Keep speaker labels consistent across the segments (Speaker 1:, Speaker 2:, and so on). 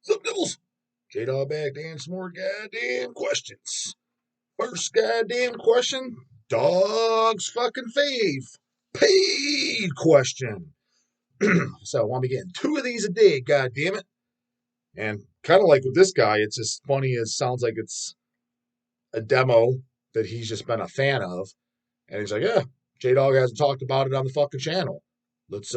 Speaker 1: Sup, Devils? J-Dog back to answer more goddamn questions. First goddamn question, dog's fucking fave. Paid question. So I'll be getting 2 of these a day, goddamn it. And kind of like with this guy, it's as funny as sounds like it's a demo that he's just been a fan of. And he's like, yeah, J-Dog hasn't talked about it on the fucking channel. Let's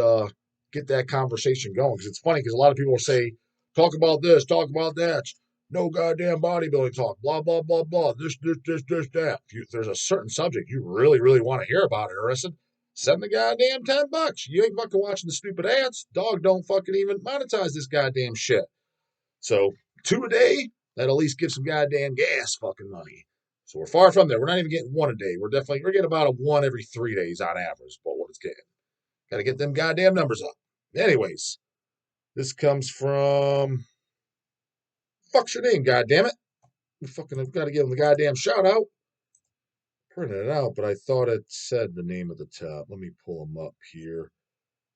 Speaker 1: get that conversation going. Because it's funny because a lot of people will say, talk about this, talk about that. No goddamn bodybuilding talk, blah, blah, blah, blah. This, that. If there's a certain subject you really, really want to hear about it, Arrested, send the goddamn $10. You ain't fucking watching the stupid ads. Dog don't fucking even monetize this goddamn shit. So 2 a day, that at least gives some goddamn gas fucking money. So we're far from there. We're not even getting 1 a day. We're getting about a 1 every 3 days on average, but what it's getting. Got to get them goddamn numbers up. Anyways, this comes from Fuck's your name, goddammit. We fucking have got to give him the goddamn shout out. Printed it out, but I thought it said the name at the top. Let me pull him up here.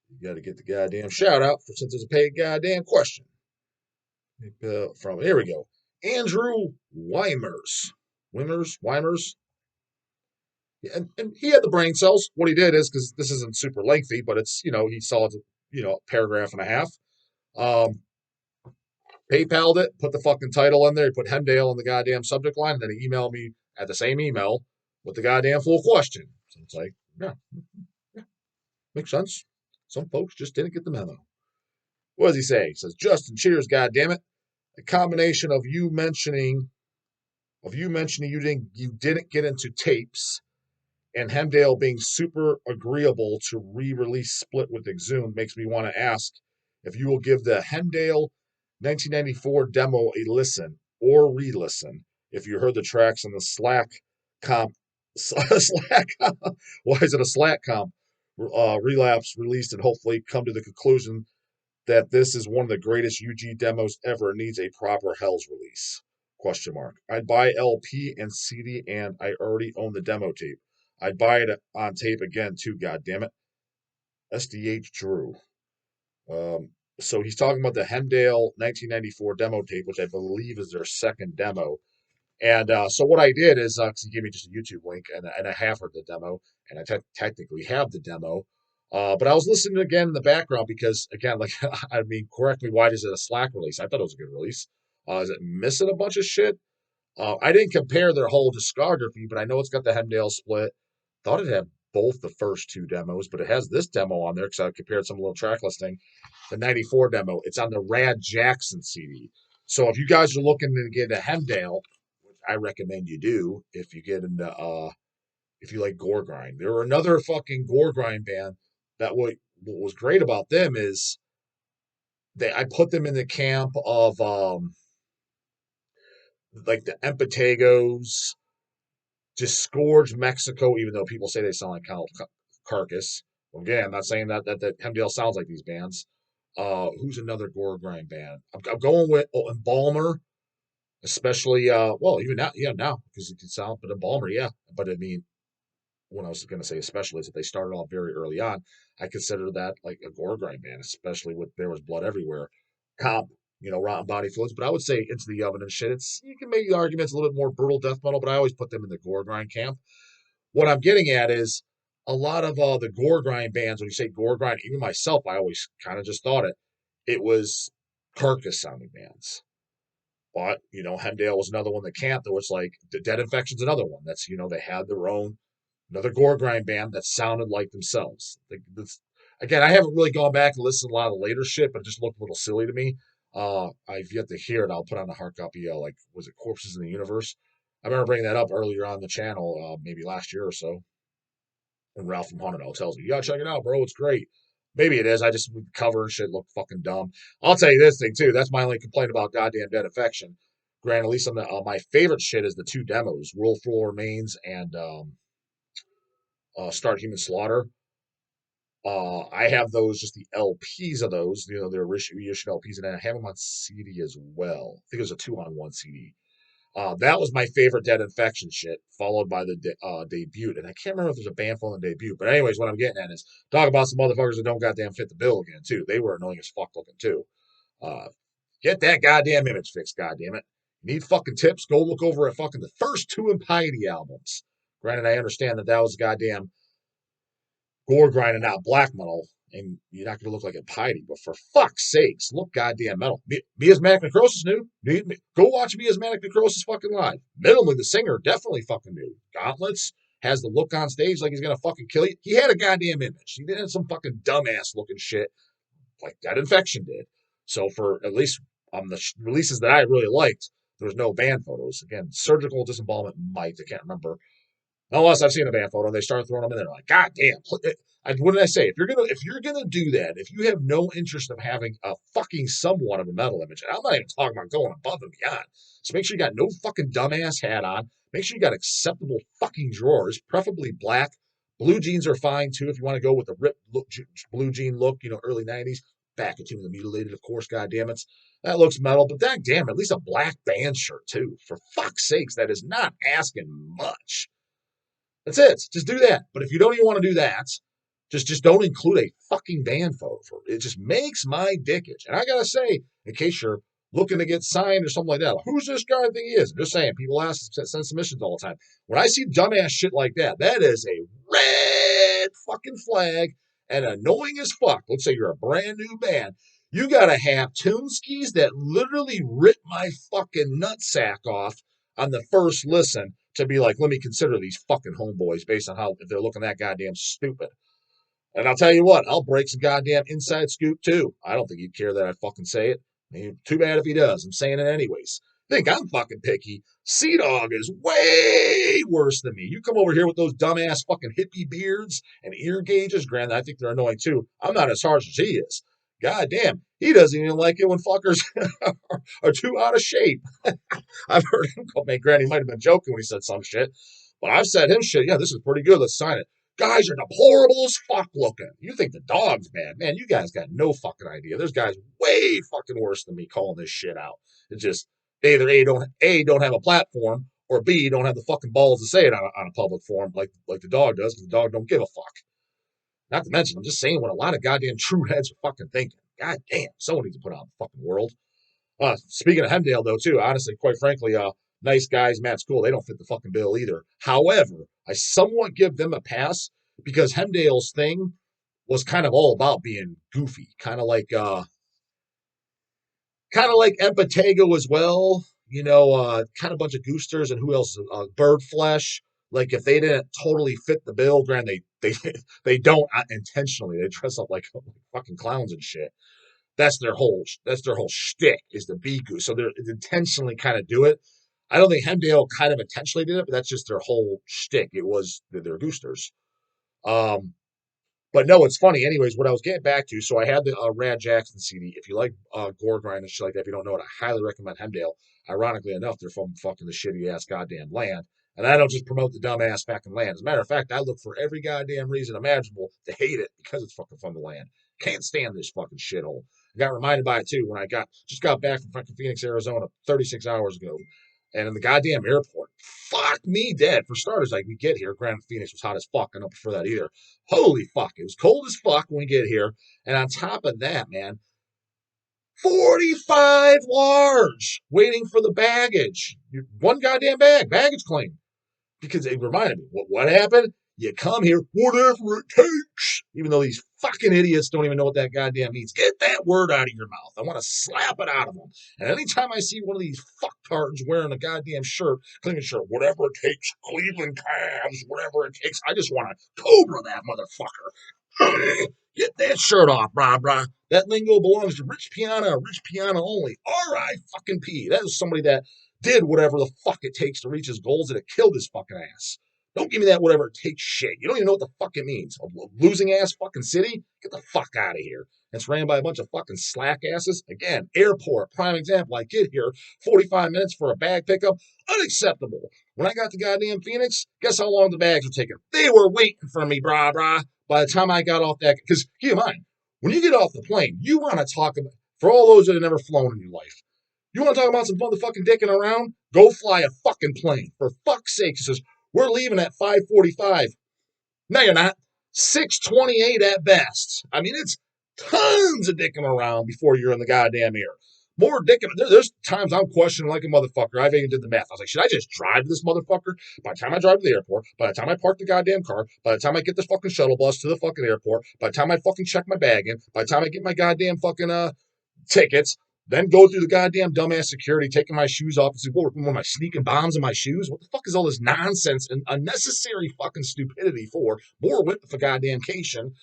Speaker 1: You got to get the goddamn shout out for since it's a paid goddamn question. From here we go. Andrew Weimers. Weimers. Yeah, and he had the brain cells. What he did is, because this isn't super lengthy, but it's, he saw it, a paragraph and a half. PayPal'd it, put the fucking title in there, he put Hemdale in the goddamn subject line, and then he emailed me at the same email with the goddamn full question. So it's like, yeah, makes sense. Some folks just didn't get the memo. What does he say? He says, Justin, cheers, goddammit. A combination of you mentioning you didn't get into tapes and Hemdale being super agreeable to re-release Split with Exhumed makes me want to ask if you will give the Hemdale 1994 demo a listen or re-listen if you heard the tracks on the Slack comp. Why is it a Slack comp? Relapse released and hopefully come to the conclusion that this is one of the greatest UG demos ever and needs a proper Hells release. Question mark. I'd buy LP and CD and I already own the demo tape. I'd buy it on tape again too, goddammit. SDH Drew. So he's talking about the Hemdale 1994 demo tape, which I believe is their second demo. And so what I did is, because he gave me just a YouTube link, and I have heard the demo, and I technically have the demo. But I was listening again in the background because, again, correct me, why is it a Slack release? I thought it was a good release. Is it missing a bunch of shit? I didn't compare their whole discography, but I know it's got the Hemdale split. Thought it had both the first 2 demos, but it has this demo on there because I compared some little track listing. The 94 demo, it's on the Rad Jackson CD. So if you guys are looking to get a Hemdale, which I recommend you do if you get into if you like gore grind. There were another fucking gore grind band that what was great about them is I put them in the camp of like the Empatagos, Disgorge Mexico, even though people say they sound like Carcass. Well, again, I'm not saying that Hemdale sounds like these bands. Who's another gore grind band? I'm going with Embalmer, especially even now because it can sound, but Embalmer, yeah. But I mean, when I was going to say especially is that they started off very early on. I consider that like a gore grind band, especially with There Was Blood Everywhere, Comp, Rotten Body Fluids. But I would say Into the Oven and shit. You can make the arguments a little bit more brutal death metal, but I always put them in the gore grind camp. What I'm getting at is a lot of the gore grind bands. When you say gore grind, even myself, I always kind of just thought it was carcass sounding bands. But Hemdale was another one that can't. There was like the Dead Infection's another one. That's they had their own. Another gore grind band that sounded like themselves. Again, I haven't really gone back and listened to a lot of the later shit, but it just looked a little silly to me. I've yet to hear it. I'll put on a hard copy. Was it Corpses in the Universe? I remember bringing that up earlier on the channel, maybe last year or so. And Ralph from Haunted House tells me, "You gotta check it out, bro. It's great." Maybe it is. I just cover and shit look fucking dumb. I'll tell you this thing too. That's my only complaint about goddamn Dead Affection. Grant, at least on the my favorite shit is the 2 demos, World Full Remains and Start Human Slaughter. I have those, just the LPs of those, they're reissued LPs, and I have them on CD as well. I think it was a 2-on-1 CD. That was my favorite Dead Infection shit, followed by the debut. And I can't remember if there's a band on the debut. But anyways, what I'm getting at is talk about some motherfuckers that don't goddamn fit the bill again, too. They were annoying as fuck looking, too. Get that goddamn image fixed, goddammit. You need fucking tips? Go look over at fucking the first two Impiety albums. Granted, I understand that that was goddamn gore grinding out black metal, and you're not going to look like Impiety, but for fuck's sakes, look goddamn metal. Miasmatic Necrosis new. Go watch Miasmatic Necrosis fucking live. Minimally, the singer definitely fucking new. Gauntlets has the look on stage like he's going to fucking kill you. He had a goddamn image. He didn't have some fucking dumbass looking shit like that Infection did. So for at least the releases that I really liked, there was no band photos. Again, Surgical Disembowelment might. I can't remember. Unless I've seen a band photo, they start throwing them in there. Like, God damn! What did I say? If you're gonna do that, if you have no interest of having a fucking somewhat of a metal image, and I'm not even talking about going above and beyond. So make sure you got no fucking dumbass hat on. Make sure you got acceptable fucking drawers, preferably black. Blue jeans are fine too if you want to go with the ripped look, blue jean look. Early '90s. Back into the mutilated, of course. God damn it, that looks metal. But that damn, at least a black band shirt too. For fuck's sakes, that is not asking much. That's it. Just do that. But if you don't even want to do that, just don't include a fucking band photo for it. It just makes my dick itch. And I gotta say, in case you're looking to get signed or something like that, who's this guy think he is? I'm just saying, people send submissions all the time. When I see dumbass shit like that, that is a red fucking flag and annoying as fuck. Let's say you're a brand new band. You gotta have tune skis that literally rip my fucking nutsack off on the first listen to be like, let me consider these fucking homeboys based on how if they're looking that goddamn stupid. And I'll tell you what, I'll break some goddamn inside scoop too. I don't think he'd care that I fucking say it. I mean, too bad if he does. I'm saying it anyways. Think I'm fucking picky. Sea-Dog is way worse than me. You come over here with those dumbass fucking hippie beards and ear gauges. Granted, I think they're annoying too. I'm not as harsh as he is. God damn, he doesn't even like it when fuckers are too out of shape. I've heard him call me Granny might have been joking when he said some shit, but I've said him shit. Yeah, this is pretty good. Let's sign it. Guys are deplorable as fuck looking. You think the dog's bad. Man, you guys got no fucking idea. There's guys way fucking worse than me calling this shit out. It's just they either don't have a platform, or B, don't have the fucking balls to say it on a public forum like the dog does, because the dog don't give a fuck. Not to mention, I'm just saying what a lot of goddamn true heads are fucking thinking. God damn, someone needs to put out the fucking world. Speaking of Hemdale, though, too, honestly, quite frankly, nice guys, Matt's cool. They don't fit the fucking bill either. However, I somewhat give them a pass because Hemdale's thing was kind of all about being goofy, kind of like Empatego as well. Kind of a bunch of goosters, and who else? Bird Flesh. Like if they didn't totally fit the bill, granted they don't intentionally. They dress up like fucking clowns and shit. That's their whole shtick is the be goose. So they're intentionally kind of do it. I don't think Hemdale kind of intentionally did it, but that's just their whole shtick. It was they're goosters. Um, but no, it's funny. Anyways, what I was getting back to, so I had the Rad Jackson CD. If you like gore grind and shit like that, if you don't know it, I highly recommend Hemdale. Ironically enough, they're from fucking the shitty ass goddamn land. And I don't just promote the dumbass fucking land. As a matter of fact, I look for every goddamn reason imaginable to hate it because it's fucking from the land. Can't stand this fucking shithole. I got reminded by it too when I just got back from fucking Phoenix, Arizona 36 hours ago. And in the goddamn airport, fuck me dead. For starters, like we get here, granted Phoenix was hot as fuck. I don't prefer that either. Holy fuck, it was cold as fuck when we get here. And on top of that, man, 45 large waiting for the baggage. One goddamn baggage claim. Because it reminded me, what happened? You come here, whatever it takes. Even though these fucking idiots don't even know what that goddamn means. Get that word out of your mouth. I want to slap it out of them. And anytime I see one of these fucktards wearing a goddamn shirt, clean shirt, whatever it takes, Cleveland Cavs, whatever it takes, I just want to cobra that motherfucker. Get that shirt off, brah. That lingo belongs to Rich Piana only. R.I.P. That is somebody that did whatever the fuck it takes to reach his goals, and it killed his fucking ass. Don't give me that whatever it takes shit. You don't even know what the fuck it means. A losing ass fucking city? Get the fuck out of here. It's ran by a bunch of fucking slack asses. Again, airport, prime example. I get here, 45 minutes for a bag pickup. Unacceptable. When I got to goddamn Phoenix, guess how long the bags were taking? They were waiting for me, brah. By the time I got off that, because keep in mind, when you get off the plane, you want to talk about, for all those that have never flown in your life, you want to talk about some motherfucking dicking around? Go fly a fucking plane. For fuck's sake, he says, we're leaving at 5:45. No, you're not. 6:28 at best. I mean, it's tons of dicking around before you're in the goddamn air. More dick. There's times I'm questioning like a motherfucker. I've even did the math. I was like, should I just drive this motherfucker? By the time I drive to the airport, by the time I park the goddamn car, by the time I get this fucking shuttle bus to the fucking airport, by the time I fucking check my bag in, by the time I get my goddamn fucking tickets, then go through the goddamn dumbass security, taking my shoes off and say, what am I sneaking bombs in my shoes? What the fuck is all this nonsense and unnecessary fucking stupidity for? More whip for goddamn cation.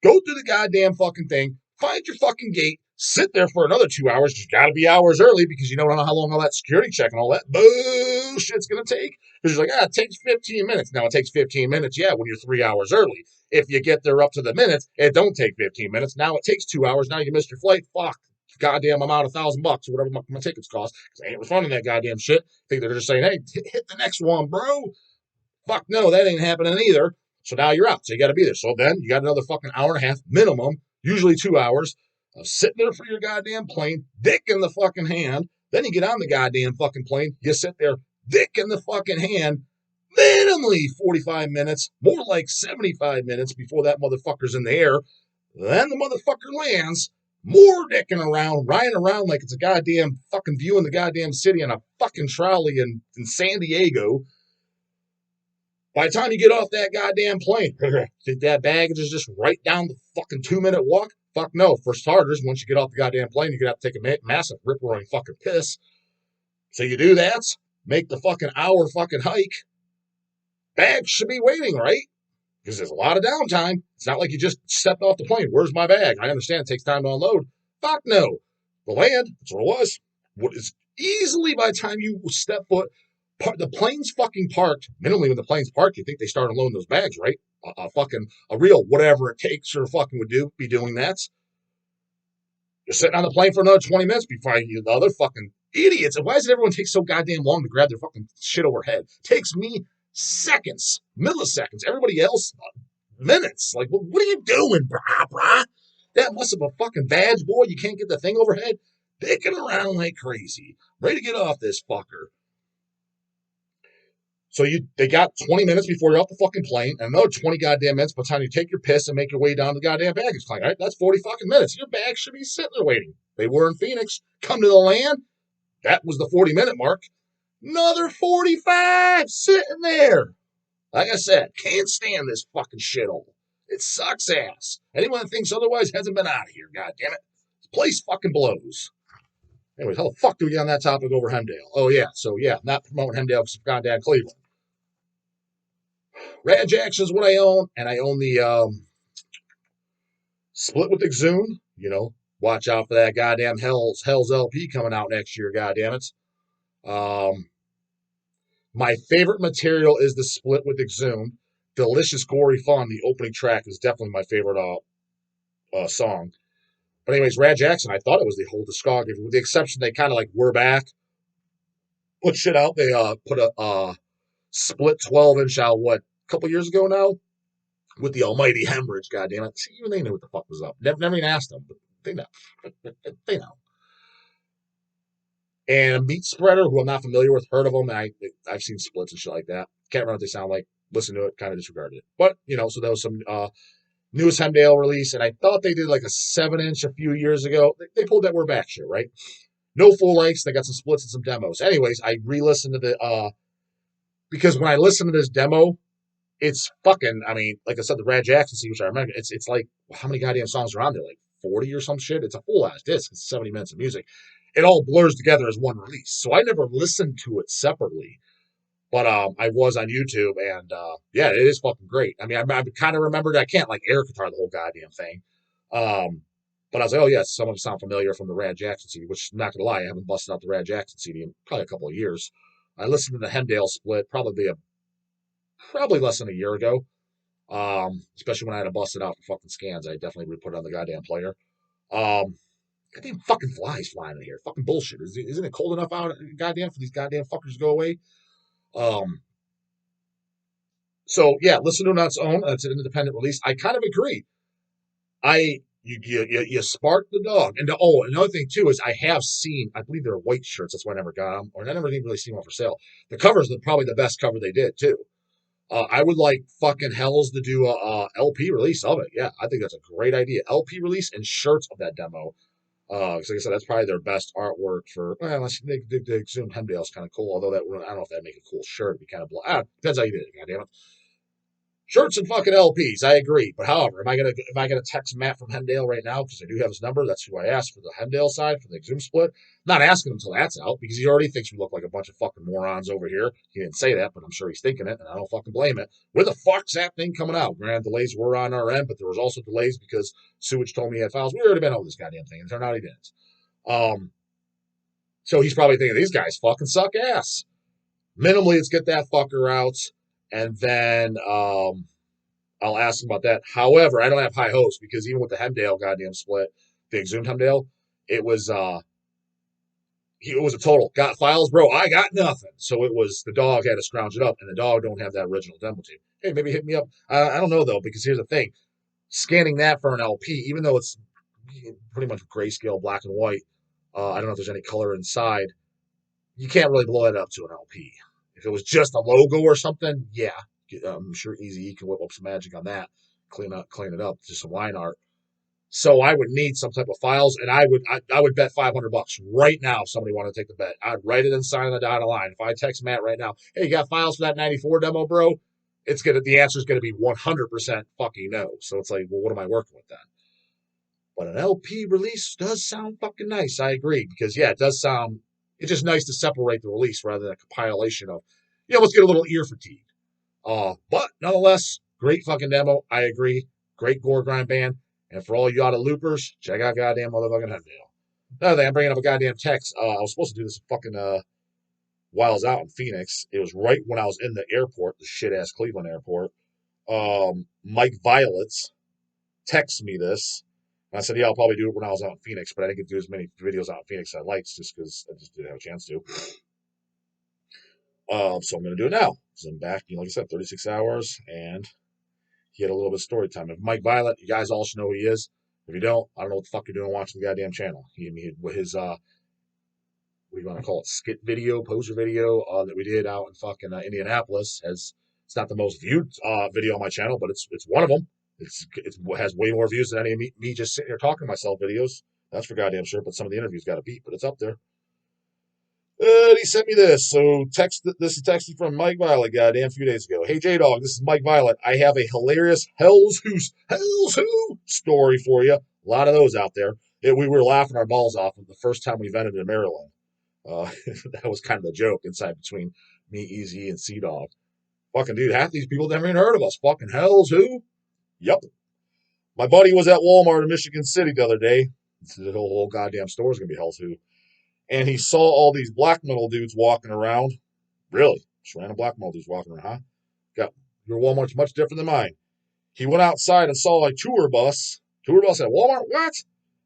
Speaker 1: Go through the goddamn fucking thing, find your fucking gate, sit there for another 2 hours. You gotta be hours early because you don't know how long all that security check and all that bullshit's gonna take. Because you're like, it takes 15 minutes. Now it takes 15 minutes, yeah, when you're 3 hours early. If you get there up to the minutes, it don't take 15 minutes. Now it takes 2 hours. Now you missed your flight. Fuck. Goddamn, I'm out $1,000 or whatever my tickets cost. Because I ain't refunding that goddamn shit. I think they're just saying, hey, hit the next one, bro. Fuck no, that ain't happening either. So now you're out. So you got to be there. So then you got another fucking hour and a half minimum, usually 2 hours, of sitting there for your goddamn plane, dick in the fucking hand. Then you get on the goddamn fucking plane. You sit there, dick in the fucking hand, minimally 45 minutes, more like 75 minutes before that motherfucker's in the air. Then the motherfucker lands. More dicking around, riding around like it's a goddamn fucking view in the goddamn city on a fucking trolley in San Diego. By the time you get off that goddamn plane, think that baggage is just right down the fucking 2-minute walk? Fuck no. For starters, once you get off the goddamn plane, you're going to have to take a massive rip-roaring fucking piss. So you do that, make the fucking hour fucking hike. Bags should be waiting, right? Because there's a lot of downtime. It's not like you just stepped off the plane. Where's my bag? I understand it takes time to unload. Fuck no. The land, that's what it was. What is easily by the time you step foot, the plane's fucking parked. Minimally when the plane's parked, you think they start unloading those bags, right? A real whatever it takes or fucking would be doing that. You're sitting on the plane for another 20 minutes before the other fucking idiots. And why does everyone take so goddamn long to grab their fucking shit overhead? Takes me seconds, milliseconds. Everybody else, minutes. Like, what are you doing, brah? That must have a fucking badge, boy. You can't get the thing overhead. Dicking around like crazy. Ready to get off this fucker. So they got 20 minutes before you're off the fucking plane, and another 20 goddamn minutes by the time you take your piss and make your way down to the goddamn baggage claim. Right? That's 40 fucking minutes. Your bag should be sitting there waiting. They were in Phoenix. Come to the land. That was the 40-minute mark. Another 45 sitting there. Like I said, can't stand this fucking shithole. It sucks ass. Anyone that thinks otherwise hasn't been out of here, goddammit. This place fucking blows. Anyways, how the fuck do we get on that topic over Hemdale? Oh, yeah. So, yeah, not promoting Hemdale because of goddamn Cleveland. Rad Action is what I own, and I own the Split with Exhumed. You know, watch out for that goddamn Hell's LP coming out next year, goddammit. My favorite material is the Split with Exhumed. Delicious, gory fun. The opening track is definitely my favorite song. But anyways, Rad Jackson, I thought it was the whole discography, with the exception they kind of like We're Back. Put shit out. They put a split 12-inch out, a couple years ago now? With the almighty hemorrhage, goddammit. See, even they knew what the fuck was up. Never even asked them, but they know. They know. And Meat Spreader, who I'm not familiar with, heard of them. I've seen splits and shit like that. Can't remember what they sound like. Listen to it, kind of disregarded it. But, so there was some newest Hemdale release, and I thought they did like a 7-inch a few years ago. They pulled that We're Back shit, right? No full lengths. They got some splits and some demos. Anyways, I re-listened to the, because when I listened to this demo, it's fucking, like I said, the Rad Jackson CD, which I remember, it's like, how many goddamn songs are on there? Like 40 or some shit? It's a full-ass disc. It's 70 minutes of music. It all blurs together as one release. So I never listened to it separately. But I was on YouTube, and yeah, it is fucking great. I kind of remembered I can't like air guitar the whole goddamn thing. But I was like, oh, yeah, some of them sound familiar from the Rad Jackson CD, which, not going to lie, I haven't busted out the Rad Jackson CD in probably a couple of years. I listened to the Hemdale split probably less than a year ago, especially when I had to bust it out for fucking scans. I definitely would put it on the goddamn player. Goddamn fucking flies flying in here. Fucking bullshit. Isn't it cold enough out, goddamn, for these goddamn fuckers to go away? So yeah, listen to it on its own. It's an independent release. I kind of agree. You spark the dog. And another thing too is I have seen, I believe they're white shirts. That's why I never got them, or I never even really seen one for sale. The cover's probably the best cover they did too. I would like fucking Hells to do a LP release of it. Yeah, I think that's a great idea. LP release and shirts of that demo. Because like I said, that's probably their best artwork for. Well, unless the Exhumed Hemdale's kind of cool. Although that I don't know if that'd make a cool shirt. It'd be kind of depends how you did it. Goddamn it. Shirts and fucking LPs, I agree. But however, am I gonna text Matt from Hemdale right now because I do have his number? That's who I asked for the Hemdale side for the Exhumed split. Not asking him until that's out because he already thinks we look like a bunch of fucking morons over here. He didn't say that, but I'm sure he's thinking it, and I don't fucking blame it. Where the fuck's that thing coming out? Granted, delays were on our end, but there was also delays because Sewage told me he had files. We already been over this goddamn thing, and it turned out he didn't. So he's probably thinking these guys fucking suck ass. Minimally, let's get that fucker out, and then I'll ask him about that. However, I don't have high hopes because even with the Hemdale goddamn split, the Exhumed Hemdale, it was a total got files, bro. I got nothing. So it was the dog had to scrounge it up, and the dog don't have that original demo tape. Hey, maybe hit me up. I don't know though because here's the thing: scanning that for an LP, even though it's pretty much grayscale, black and white. I don't know if there's any color inside. You can't really blow that up to an LP. If it was just a logo or something, yeah, I'm sure Easy E can whip up some magic on that, clean it up, just some line art. So I would need some type of files, and I would bet $500 right now if somebody wanted to take the bet. I'd write it and sign on the dotted line. If I text Matt right now, hey, you got files for that 94 demo, bro? The answer's gonna be 100% fucking no. So it's like, well, what am I working with then? But an LP release does sound fucking nice. I agree because yeah, it does sound. It's just nice to separate the release rather than a compilation of, let's get a little ear fatigue. But nonetheless, great fucking demo. I agree. Great gore grind band. And for all you out of loopers, check out goddamn motherfucking Hemdale. Another thing, I'm bringing up a goddamn text. I was supposed to do this fucking while I was out in Phoenix. It was right when I was in the airport, the shit ass Cleveland airport. Mike Violets texted me this. And I said, yeah, I'll probably do it when I was out in Phoenix, but I didn't get to do as many videos out in Phoenix as I liked just because I just didn't have a chance to. So I'm going to do it now. Because I'm back, like I said, 36 hours, and he had a little bit of story time. If Mike Violet, you guys all should know who he is. If you don't, I don't know what the fuck you're doing watching the goddamn channel. With his, what do you want to call it, skit video, poser video that we did out in fucking Indianapolis. It's not the most viewed video on my channel, but it's one of them. It has way more views than any of me just sitting here talking to myself videos. That's for goddamn sure, but some of the interviews got a beat, but it's up there. He sent me this. So this is texted from Mike Violet, goddamn, a few days ago. Hey, J-Dog, this is Mike Violet. I have a hilarious Hell's Who story for you. A lot of those out there. We were laughing our balls off the first time we vented in Maryland. That was kind of the joke inside between me, Easy, and C-Dog. Fucking dude, half these people never even heard of us. Fucking Hell's Who? Yep. My buddy was at Walmart in Michigan City the other day. The whole goddamn store's going to be Hell's Who. And he saw all these black metal dudes walking around. Really? Just random black metal dudes walking around, huh? Your Walmart's much different than mine. He went outside and saw a tour bus. Tour bus at Walmart? What?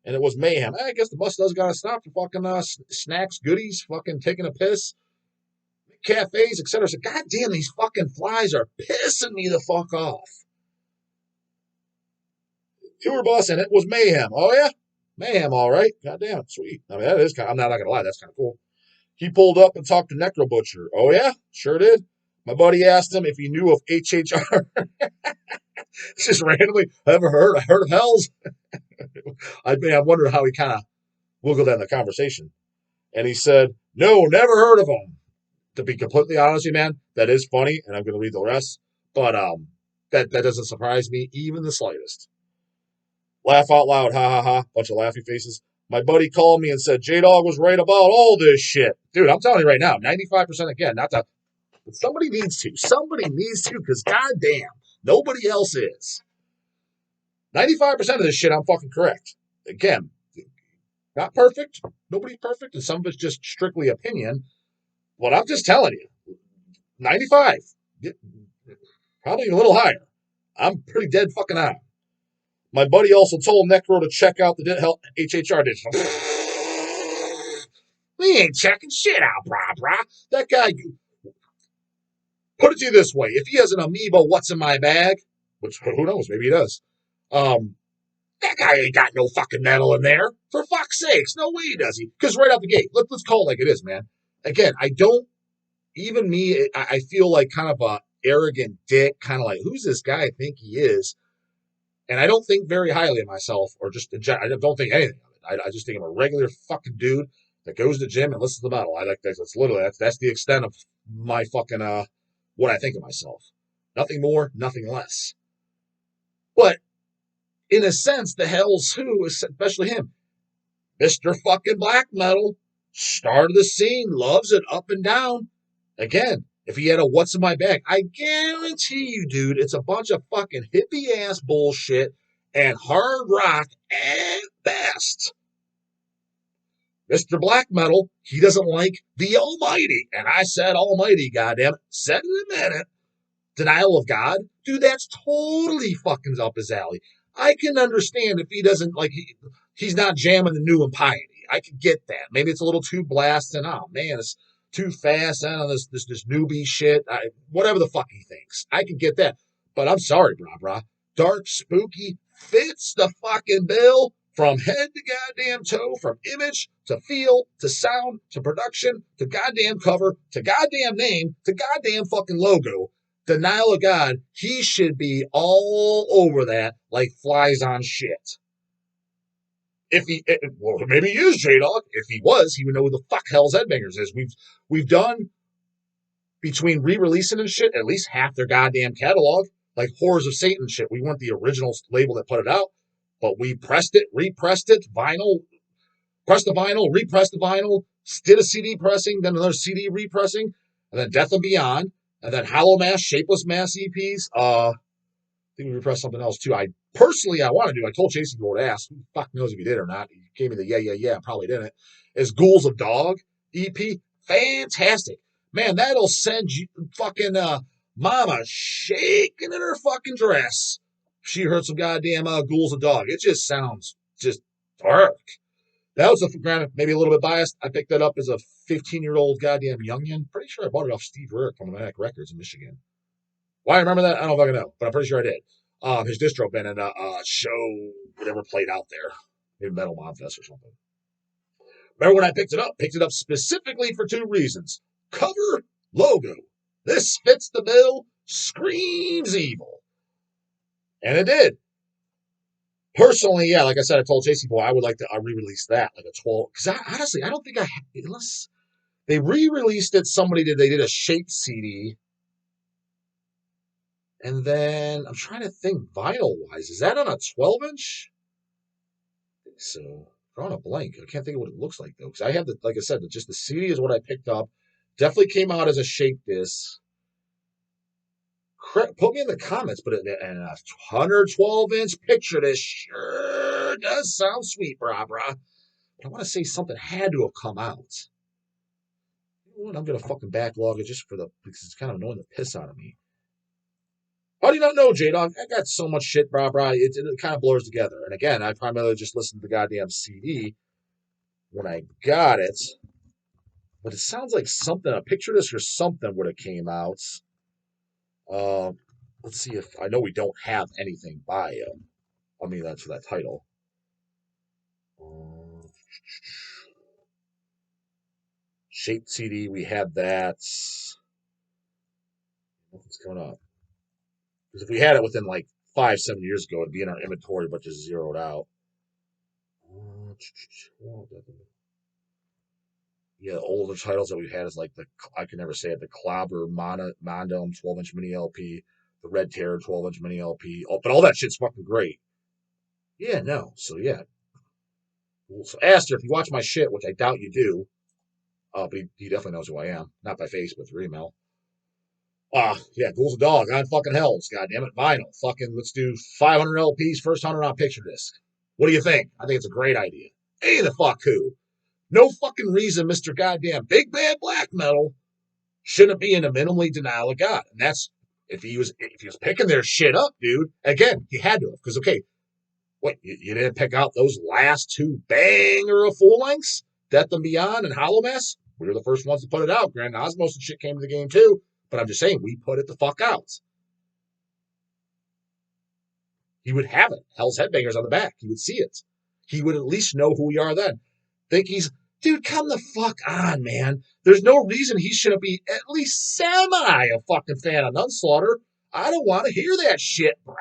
Speaker 1: And it was mayhem. I guess the bus does got to stop for fucking snacks, goodies, fucking taking a piss, cafes, etc. So, goddamn, these fucking flies are pissing me the fuck off. Tour bus, and it was mayhem. Oh, yeah? Mayhem, all right. Goddamn, sweet. I mean, that is kind of, I'm not going to lie, that's kind of cool. He pulled up and talked to Necrobutcher. Oh, yeah? Sure did. My buddy asked him if he knew of HHR. Just randomly, I heard of Hells. I wondered how he kind of wiggled that in the conversation. And he said, no, never heard of him. To be completely honest with you, man, that is funny, and I'm going to read the rest. But that doesn't surprise me even the slightest. Laugh out loud, ha ha ha, bunch of laughy faces. My buddy called me and said, J-Dog was right about all this shit. Dude, I'm telling you right now, 95% again, not to, but somebody needs to. Somebody needs to, because goddamn, nobody else is. 95% of this shit, I'm fucking correct. Again, not perfect. Nobody's perfect, and some of it's just strictly opinion. But I'm just telling you, 95, probably a little higher. I'm pretty dead fucking on. My buddy also told Necro to check out the HHR digital. We ain't checking shit out, brah. That guy, put it to you this way. If he has an amoeba, what's in my bag? Which, who knows, maybe he does. That guy ain't got no fucking metal in there. For fuck's sakes, no way he does. Because right out the gate, let's call it like it is, man. Again, even me, I feel like kind of a arrogant dick, kind of like, who's this guy I think he is? And I don't think very highly of myself, or just, I don't think anything of it. I just think I'm a regular fucking dude that goes to the gym and listens to metal. I like that. That's literally that's the extent of my fucking what I think of myself. Nothing more, nothing less. But in a sense, the Hell's Who, especially him, Mr. fucking Black Metal, star of the scene, loves it up and down. Again, if he had a what's in my bag, I guarantee you, dude, it's a bunch of fucking hippie ass bullshit and hard rock at best. Mr. Black Metal, he doesn't like the Almighty. And I said Almighty, goddammit. Said it in a minute. Denial of God? Dude, that's totally fucking up his alley. I can understand if he doesn't, like, he's not jamming the new impiety. I can get that. Maybe it's a little too blasted. Oh, man, it's too fast. I don't know, this newbie shit. Whatever the fuck he thinks. I can get that. But I'm sorry, brah. Dark, spooky, fits the fucking bill from head to goddamn toe, from image to feel to sound to production to goddamn cover to goddamn name to goddamn fucking logo. Denial of God, he should be all over that like flies on shit. Well, maybe he is J-Dog. If he was, he would know who the fuck Hell's Headbangers is. We've done, between re-releasing and shit, at least half their goddamn catalog. Like Horrors of Satan shit. We weren't the original label that put it out, but we pressed it, repressed it, vinyl, pressed the vinyl, repressed the vinyl, did a CD pressing, then another CD repressing, and then Death and Beyond, and then Hollow Mass, Shapeless Mass EPs. I think we repressed something else too. I want to do. I told Jason to ask. Who the fuck knows if he did or not? He gave me the yeah. Probably didn't. Is Ghouls of Dog EP fantastic? Man, that'll send you fucking mama shaking in her fucking dress. She heard some goddamn Ghouls of Dog. It just sounds just dark. That was granted, maybe a little bit biased. I picked that up as a 15-year-old goddamn youngin. Pretty sure I bought it off Steve Rurick from Manic Records in Michigan. Why I remember that? I don't fucking know, but I'm pretty sure I did. His distro been in a show whatever played out there, maybe Metal Mob Fest or something. Remember when I picked it up? Picked it up specifically for two reasons. Cover, logo. This fits the bill, screams evil. And it did. Personally, yeah, like I said, I told JC Boy I would like to re-release that, like a 12. Because honestly, I don't think unless they re-released it, they did a Shape CD. And then I'm trying to think vinyl-wise. Is that on a 12-inch? I think so. Drawing a blank. I can't think of what it looks like, though. Because I have like I said, just the CD is what I picked up. Definitely came out as a Shape disc. Put me in the comments, but and a 112-inch picture disc sure does sound sweet, brah. But I want to say something had to have come out. You know what? I'm going to fucking backlog it just because it's kind of annoying the piss out of me. How do you not know, J-Dog? I got so much shit, brah. It kind of blurs together. And again, I primarily just listened to the goddamn CD when I got it. But it sounds like something, a picture disc or something would have came out. Let's see if, I know we don't have anything by him. I mean, that's for that title. Shaped CD, we had that. Nothing's coming up. Because if we had it within like 5-7 years ago, it'd be in our inventory, but just zeroed out. Yeah, older titles that we've had is like I can never say it, the Clobber Mondome 12-inch mini LP, the Red Terror 12-inch mini LP. Oh, but all that shit's fucking great. Yeah, no. So, yeah. So, Aster, if you watch my shit, which I doubt you do, but he definitely knows who I am. Not by face, but through email. Yeah, Ghouls of Dog on fucking Hells. Goddammit. Vinyl. Fucking, let's do 500 LPs, first 100 on picture disc. What do you think? I think it's a great idea. Hey, the fuck who? No fucking reason Mr. Goddamn Big Bad Black Metal shouldn't be in a minimally denial of God. And that's, if he was picking their shit up, dude, again, he had to have. Because, okay, what, you didn't pick out those last two banger of full lengths? Death and Beyond and Hollow Mass? We were the first ones to put it out. Grand Osmos and shit came to the game too. But I'm just saying, we put it the fuck out. He would have it. Hell's Headbangers on the back. He would see it. He would at least know who we are then. Think he's, dude, come the fuck on, man. There's no reason he shouldn't be at least semi a fucking fan of Nunslaughter. I don't want to hear that shit, brah.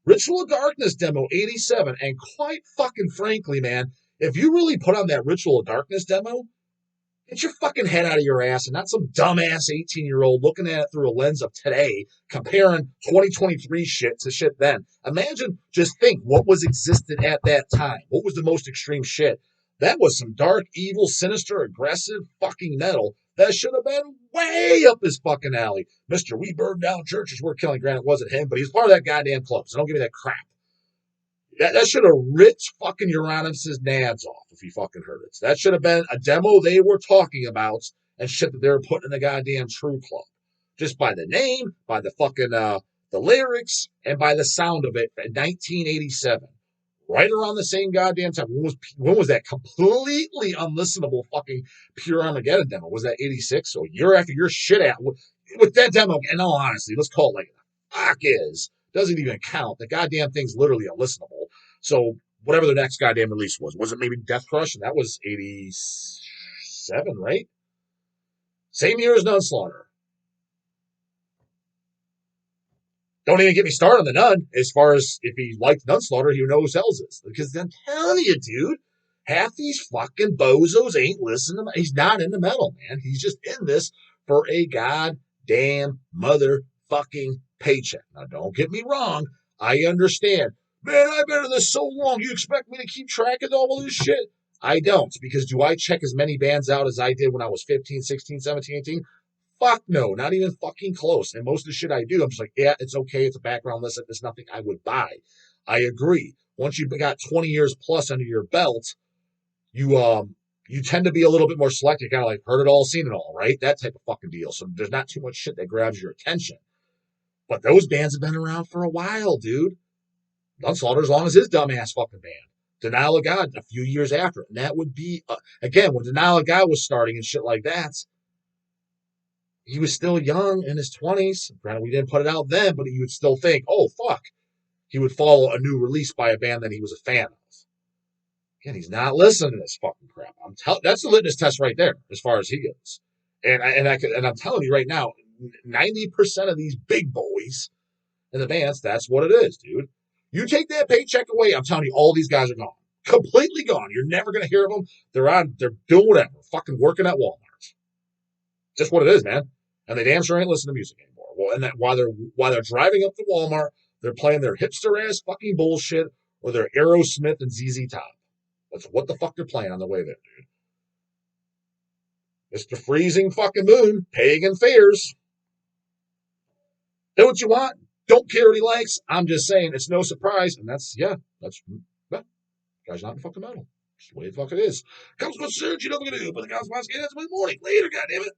Speaker 1: Ritual of Darkness demo 87, and quite fucking frankly, man, if you really put on that Ritual of Darkness demo, get your fucking head out of your ass and not some dumbass 18-year-old looking at it through a lens of today, comparing 2023 shit to shit then. Imagine, just think what was existed at that time. What was the most extreme shit? That was some dark, evil, sinister, aggressive fucking metal that should have been way up his fucking alley. Mr. We burned down churches, we're killing. Granted, it wasn't him, but he's part of that goddamn club, so don't give me that crap. That should have ripped fucking Uranus's nads off if he fucking heard it. That should have been a demo they were talking about and shit that they were putting in the goddamn True Club. Just by the name, by the fucking the lyrics, and by the sound of it in 1987. Right around the same goddamn time. When was that completely unlistenable fucking Pure Armageddon demo? Was that 86? So a year after your shit out with that demo, and all honesty, let's call it like the fuck is. Doesn't even count. The goddamn thing's literally unlistenable. So whatever the next goddamn release was it maybe Death Crush? And that was 87, right? Same year as Nunslaughter. Don't even get me started on the Nun. As far as if he liked Nunslaughter, he would know who sells this. Because I'm telling you, dude, half these fucking bozos ain't listening to. He's not into metal, man. He's just in this for a goddamn motherfucking paycheck. Now, don't get me wrong. I understand. Man, I've been in this so long. You expect me to keep track of all of this shit? I don't. Because do I check as many bands out as I did when I was 15, 16, 17, 18? Fuck no, not even fucking close. And most of the shit I do, I'm just like, yeah, it's okay. It's a background listen. It's nothing I would buy. I agree. Once you've got 20 years plus under your belt, you tend to be a little bit more selective, kind of like heard it all, seen it all, right? That type of fucking deal. So there's not too much shit that grabs your attention. But those bands have been around for a while, dude. Nunslaughter as long as his dumbass fucking band. Denial of God a few years after. And that would be, again, when Denial of God was starting and shit like that, he was still young in his 20s. Granted, we didn't put it out then, but you would still think, oh, fuck. He would follow a new release by a band that he was a fan of. Again, he's not listening to this fucking crap. That's the litmus test right there, as far as he goes. And I'm telling you right now, 90% of these big boys in the bands, that's what it is, dude. You take that paycheck away, I'm telling you, all these guys are gone. Completely gone. You're never going to hear of them. They're doing whatever. Fucking working at Walmart. Just what it is, man. And they damn sure ain't listening to music anymore. Well, and that while they're driving up to Walmart, they're playing their hipster ass fucking bullshit or their Aerosmith and ZZ Top. That's what the fuck they're playing on the way there, dude. Mr. Freezing fucking Moon, Pagan Fairs. Do what you want. Don't care what he likes. I'm just saying it's no surprise. And that's guy's not in fucking metal. Just the way the fuck it is. Comes with surge, you know what we're gonna do. But the guys' get us in the morning. Later, goddammit.